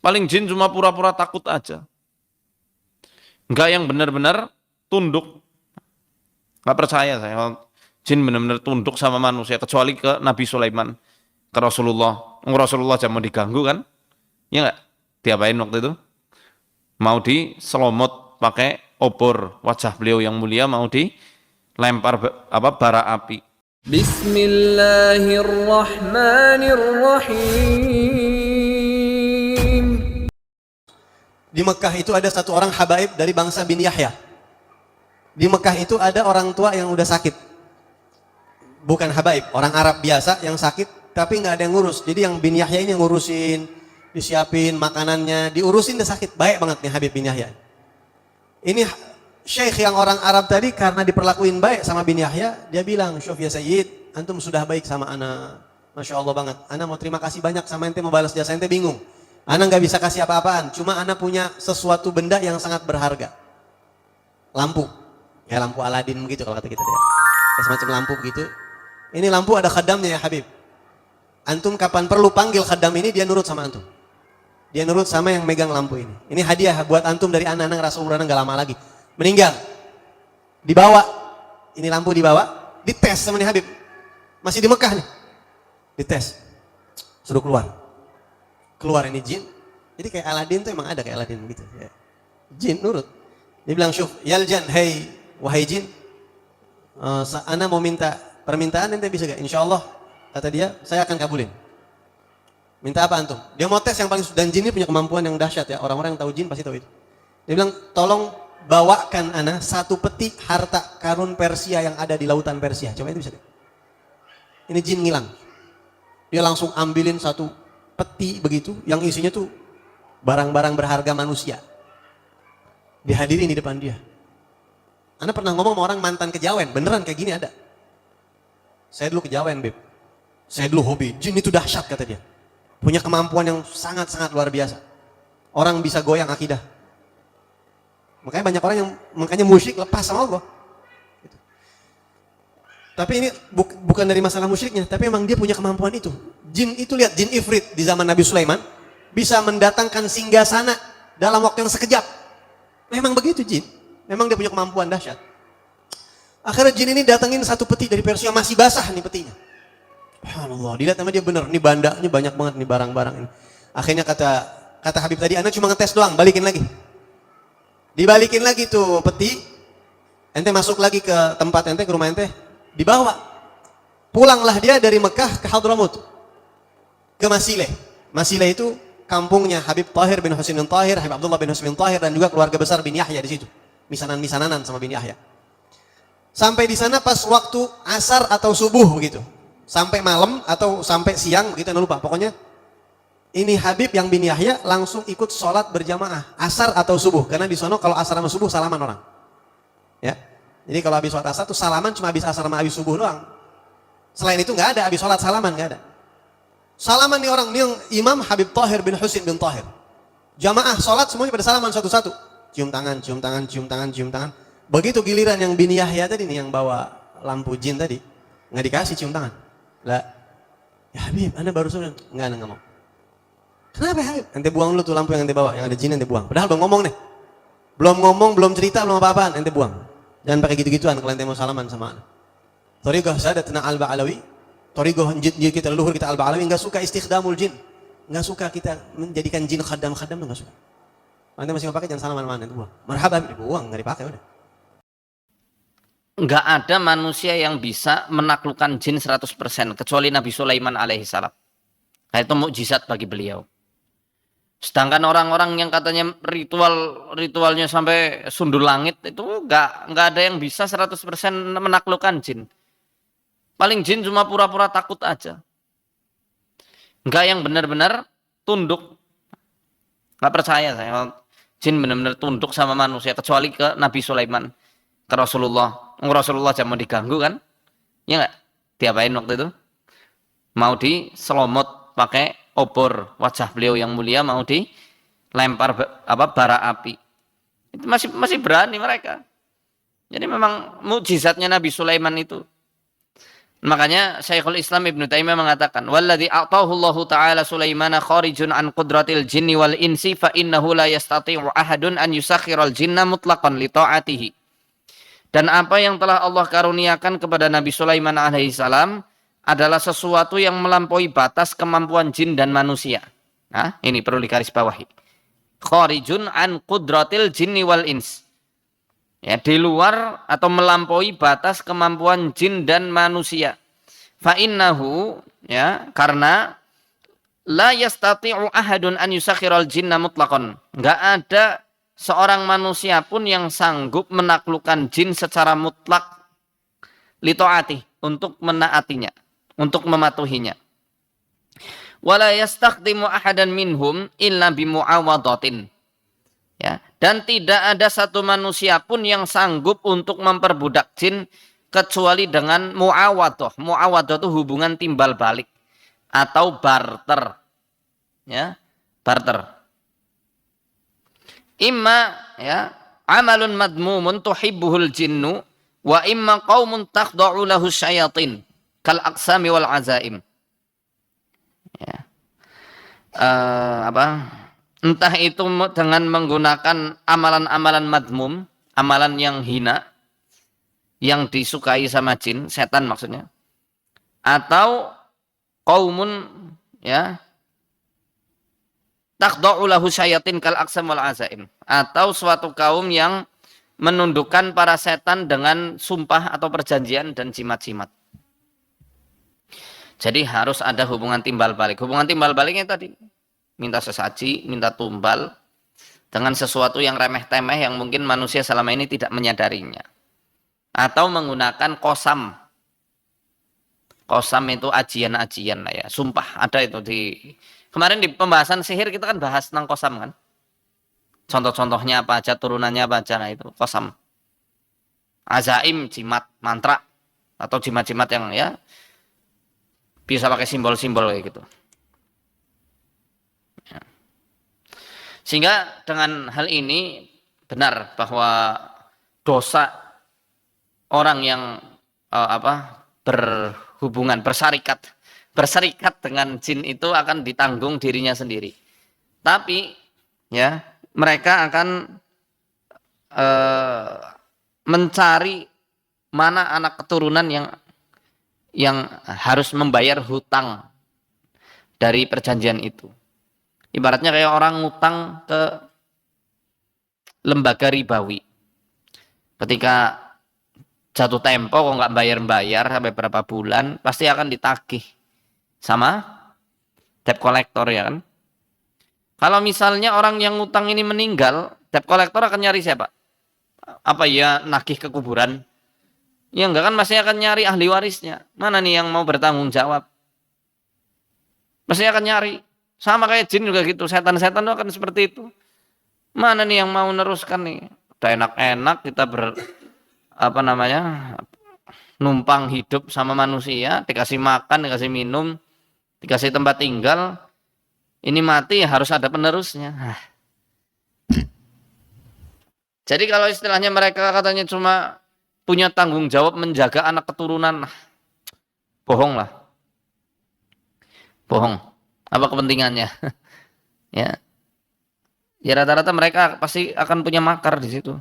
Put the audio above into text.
Paling jin cuma pura-pura takut aja. Enggak yang benar-benar tunduk. Enggak percaya saya kalau jin benar-benar tunduk sama manusia kecuali ke Nabi Sulaiman, ke Rasulullah. Rasulullah jangan mau diganggu kan? Ya enggak? Diapain waktu itu? Mau diselomot pakai obor, wajah beliau yang mulia mau dilempar bara api. Bismillahirrahmanirrahim. Di Mekah itu ada satu orang habaib dari bangsa bin Yahya. Di Mekah itu ada orang tua yang udah sakit. Bukan habaib, orang Arab biasa yang sakit tapi nggak ada yang ngurus. Jadi yang bin Yahya ini yang ngurusin, disiapin makanannya, diurusin, udah sakit. Baik banget nih Habib bin Yahya. Ini syekh yang orang Arab tadi karena diperlakuin baik sama bin Yahya, dia bilang, "Syuf ya Sayyid, antum sudah baik sama ana. Masya Allah banget. Ana mau terima kasih banyak sama ente, mau balas jasa ente, bingung. Ana nggak bisa kasih apa-apaan, cuma ana punya sesuatu benda yang sangat berharga. Lampu. Ya lampu Aladin begitu kalau kata kita ya. Semacam lampu begitu. Ini lampu ada khadamnya ya Habib. Antum kapan perlu panggil khadam ini, dia nurut sama antum. Dia nurut sama yang megang lampu ini. Ini hadiah buat antum dari anak-anak Rasulullah, nggak lama lagi. Meninggal. Dibawa. Ini lampu dibawa. Dites sama nih Habib. Masih di Mekah nih. Dites. Suruh keluar. Keluar ini jin. Jadi kayak Aladin tuh emang ada kayak Aladin gitu. Ya. Jin nurut. Dia bilang, "Syuf, yaljan, hey, wahai jin. Ana mau minta permintaan, ente bisa gak? Insya Allah," kata dia, "saya akan kabulin." Minta apa antum? Dia mau tes yang paling, dan jin ini punya kemampuan yang dahsyat ya. Orang-orang yang tahu jin pasti tahu itu. Dia bilang, "Tolong bawakan ana satu peti harta karun Persia yang ada di lautan Persia." Coba itu bisa deh. Ini jin ngilang. Dia langsung ambilin satu peti begitu, yang isinya tuh barang-barang berharga manusia. Dihadirin di depan dia. Ana pernah ngomong sama orang mantan kejawen, beneran kayak gini ada. "Saya dulu kejawen, Beb. Saya dulu hobi, jin itu dahsyat," kata dia. Punya kemampuan yang sangat-sangat luar biasa. Orang bisa goyang akidah. Makanya banyak orang yang makanya musyrik lepas sama Allah. Gitu. Tapi ini bukan dari masalah musyriknya, tapi memang dia punya kemampuan itu. Jin itu, lihat, jin Ifrit di zaman Nabi Sulaiman bisa mendatangkan singgasana dalam waktu yang sekejap. Memang begitu jin. Memang dia punya kemampuan dahsyat. Akhirnya jin ini datangin satu peti dari Persia, masih basah nih petinya. Subhanallah, dilihat sama dia, bener, nih bandanya banyak banget nih barang-barang ini. Akhirnya kata Habib tadi, "Ana cuma ngetes doang, balikin lagi." Dibalikin lagi tuh peti, ente masuk lagi ke tempat ente, ke rumah ente, dibawa. Pulanglah dia dari Mekah ke Hadramut, ke Masileh. Masileh itu kampungnya Habib Tahir bin Husin bin Tahir, Habib Abdullah bin Husin bin Tahir, dan juga keluarga besar bin Yahya di situ. Misanan-misananan sama bin Yahya. Sampai di sana pas waktu asar atau subuh begitu. Sampai malam atau sampai siang begitu, anda lupa. Pokoknya ini Habib yang bin Yahya langsung ikut sholat berjamaah asar atau subuh, karena di sono kalau asar sama subuh salaman orang. Ya. Jadi kalau habis sholat asar tuh salaman cuma habis asar sama habis subuh doang. Selain itu nggak ada, habis sholat salaman nggak ada. Salaman nih orang, nih yang Imam Habib Tahir bin Husin bin Tahir. Jamaah sholat semuanya pada salaman satu-satu. Cium tangan, cium tangan, cium tangan, cium tangan. Begitu giliran yang bin Yahya tadi nih, yang bawa lampu jin tadi, nggak dikasih cium tangan. Lah, ya Habib, anda baru sudah nggak mau. Kenapa Habib? Ente buang dulu tuh lampu yang ente bawa, yang ada jin ente buang. Padahal belum ngomong nih, belum ngomong, belum cerita, belum apa-apaan, ente buang. Jangan pakai gitu-gituan kalau ente mau salaman sama anda. Thariqah Sadatna Al-Ba'alawi, thariqah jin kita leluhur kita Al-Ba'alawi, nggak suka istikhdamul jin, nggak suka kita menjadikan jin khadam-khadam, tuh nggak suka. Ente masih mau pakai, jangan salaman mana, ente buang. Marhaba, dibuang, nggak dipakai udah. Enggak ada manusia yang bisa menaklukkan jin 100% kecuali Nabi Sulaiman alaihissalam. Itu mukjizat bagi beliau. Sedangkan orang-orang yang katanya ritualnya sampai sundul langit itu enggak ada yang bisa 100% menaklukkan jin. Paling jin cuma pura-pura takut aja. Enggak yang benar-benar tunduk. Enggak percaya saya jin benar-benar tunduk sama manusia kecuali ke Nabi Sulaiman, ke Rasulullah. Rasulullah jangan mau diganggu kan? Ya enggak? Diapain waktu itu? Mau diselomot pakai obor, wajah beliau yang mulia mau dilempar bara api. Itu masih berani mereka. Jadi memang mukjizatnya Nabi Sulaiman itu. Makanya Syekhul Islam Ibnu Taimiyah mengatakan, "Walladzi a'tahu Allahu ta'ala Sulaimana kharijun an qudratil jinni wal insi fa innahu la yastati'u ahadun an yusakhiral jinna mutlaqan li ta'atihi." Dan apa yang telah Allah karuniakan kepada Nabi Sulaiman alaihissalam adalah sesuatu yang melampaui batas kemampuan jin dan manusia. Nah, ini perlu digarisbawahi. Kharijun an qudratil jinni wal ins. Ya, di luar atau melampaui batas kemampuan jin dan manusia. Fa innahu, ya, karena la yastati'u ahadun an yusakhiral jinna mutlaqan. Enggak ada seorang manusia pun yang sanggup menaklukkan jin secara mutlak li ta'ati, untuk menaatinya, untuk mematuhinya. Wala yastakhdimu ahadan minhum illa bimu'awadatin. Ya, dan tidak ada satu manusia pun yang sanggup untuk memperbudak jin kecuali dengan mu'awadah. Mu'awadah itu hubungan timbal balik atau barter. Ya, barter. Imma, ya, amalun madmumun tuhibbuhul jinnu wa imma qaumun takhda'u lahu syayatin kal aqsami wal azaim. Ya. Entah itu dengan menggunakan amalan-amalan madmum, amalan yang hina, yang disukai sama jin, setan maksudnya, atau qaumun, ya, takhda'u lahu syayatin kal aqsam wal azaim, atau suatu kaum yang menundukkan para setan dengan sumpah atau perjanjian dan jimat-jimat. Jadi harus ada hubungan timbal balik. Hubungan timbal baliknya tadi, minta sesaji, minta tumbal dengan sesuatu yang remeh-temeh yang mungkin manusia selama ini tidak menyadarinya. Atau menggunakan kosam. Kosam itu ajian-ajian lah ya, sumpah. Ada itu di kemarin di pembahasan sihir kita kan bahas tentang kosam kan. Contoh-contohnya apa aja, turunannya apa aja, nah itu kosam. Azaim, jimat, mantra atau jimat-jimat yang ya bisa pakai simbol-simbol kayak gitu. Sehingga dengan hal ini benar bahwa dosa orang yang berhubungan, berserikat dengan jin itu akan ditanggung dirinya sendiri. Tapi ya mereka akan mencari mana anak keturunan yang harus membayar hutang dari perjanjian itu. Ibaratnya kayak orang ngutang ke lembaga ribawi. Ketika jatuh tempo kok nggak bayar-bayar sampai berapa bulan, pasti akan ditagih sama debt collector, ya kan? Kalau misalnya orang yang ngutang ini meninggal, debt collector akan nyari siapa? Apa ya, nagih ke kuburan? Ya enggak kan, pasti akan nyari ahli warisnya. Mana nih yang mau bertanggung jawab? Pasti akan nyari. Sama kayak jin juga gitu, setan-setan itu akan seperti itu. Mana nih yang mau meneruskan nih? Udah enak-enak kita numpang hidup sama manusia, dikasih makan, dikasih minum, dikasih tempat tinggal. Ini mati ya harus ada penerusnya. Jadi kalau istilahnya mereka katanya cuma punya tanggung jawab menjaga anak keturunan, bohong lah. Bohong. Apa kepentingannya? Ya. Ya rata-rata mereka pasti akan punya makar di situ.